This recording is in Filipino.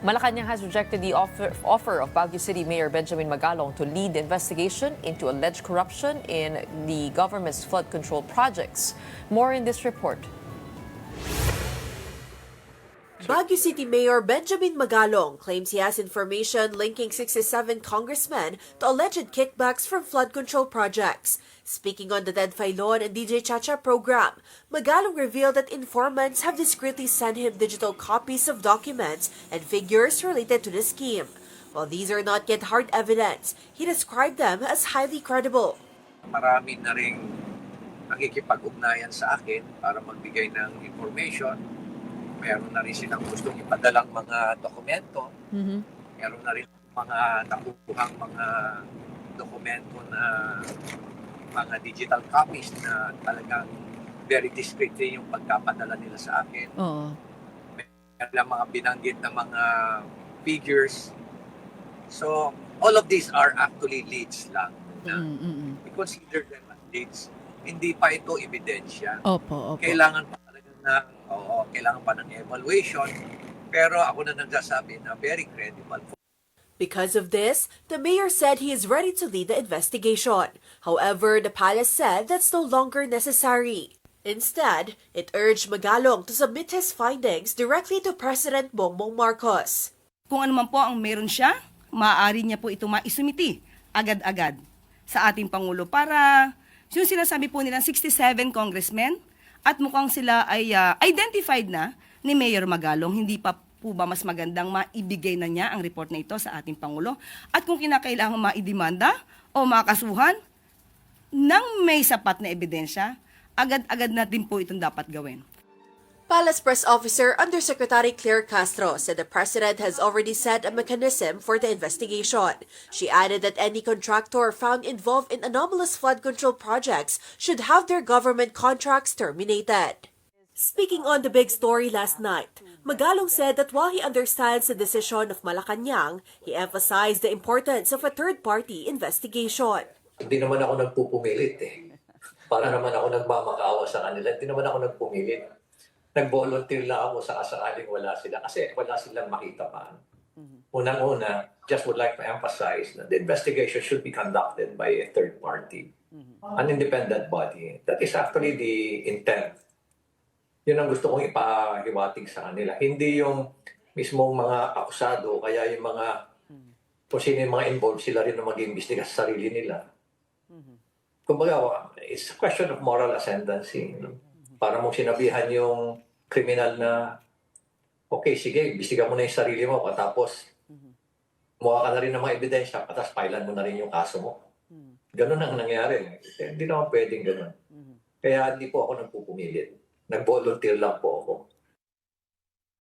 Malacanang has rejected the offer of Baguio City Mayor Benjamin Magalong to lead the investigation into alleged corruption in the government's flood control projects. More in this report. Baguio City Mayor Benjamin Magalong claims he has information linking 67 congressmen to alleged kickbacks from flood control projects. Speaking on the Ted Filon and DJ Chacha program, Magalong revealed that informants have discreetly sent him digital copies of documents and figures related to the scheme. While these are not yet hard evidence, he described them as highly credible. Marami na ring nakikipag-ugnayan sa akin para magbigay ng information. Meron na rin silang gustong ipadalang mga dokumento. Meron na rin mga nakukuhang mga dokumento na mga digital copies na talagang very discreetly yung pagkapadala nila sa akin. Meron mga binanggit na mga figures. So, all of these are actually leads lang. We consider them as leads. Hindi pa ito ebidensya. Opo. Kailangan pa kailangan pa ng evaluation, pero ako na nagsasabi na very credible. Because of this, the mayor said he is ready to lead the investigation. However, the palace said that's no longer necessary. Instead, it urged Magalong to submit his findings directly to President Bongbong Marcos. Kung ano man po ang meron siya, maaari niya po ito maisumiti agad-agad sa ating Pangulo para yung sinasabi po nilang 67 congressmen, at mukhang sila ay identified na ni Mayor Magalong. Hindi pa po ba mas magandang maibigay na niya ang report na ito sa ating Pangulo? At kung kinakailangan maidemanda o makasuhan ng may sapat na ebidensya, agad-agad natin po itong dapat gawin. Palace Press Officer Undersecretary Claire Castro said the President has already set a mechanism for the investigation. She added that any contractor found involved in anomalous flood control projects should have their government contracts terminated. Speaking on the big story last night, Magalong said that while he understands the decision of Malacanang, he emphasized the importance of a third-party investigation. Hindi naman ako nagpupumilit Para naman ako nagmamakaawa sa kanila. Hindi naman ako nagpumilit. Nag-volunteer lang ako sa kasakaling wala sila kasi wala silang makita pa. Unang-una, just would like to emphasize that the investigation should be conducted by a third party, an independent body. That is actually the intent. Yun ang gusto kong ipahiwatig sa kanila. Hindi yung mismong mga akusado, kaya yung mga kung sino yung mga involved, sila rin na mag-iimbestiga sa sarili nila. Kumbaga, it's a question of moral ascendancy. Para mong sinabihan yung kriminal na, okay, sige, imbestiga mo na yung sarili mo, tapos kumuha ka na rin ng mga ebidensya, tapos pailan mo na rin yung kaso mo. Ganun ang nangyari. Hindi naman pwedeng ganun. Kaya hindi po ako nagpupumilit. Nag-volunteer lang po ako.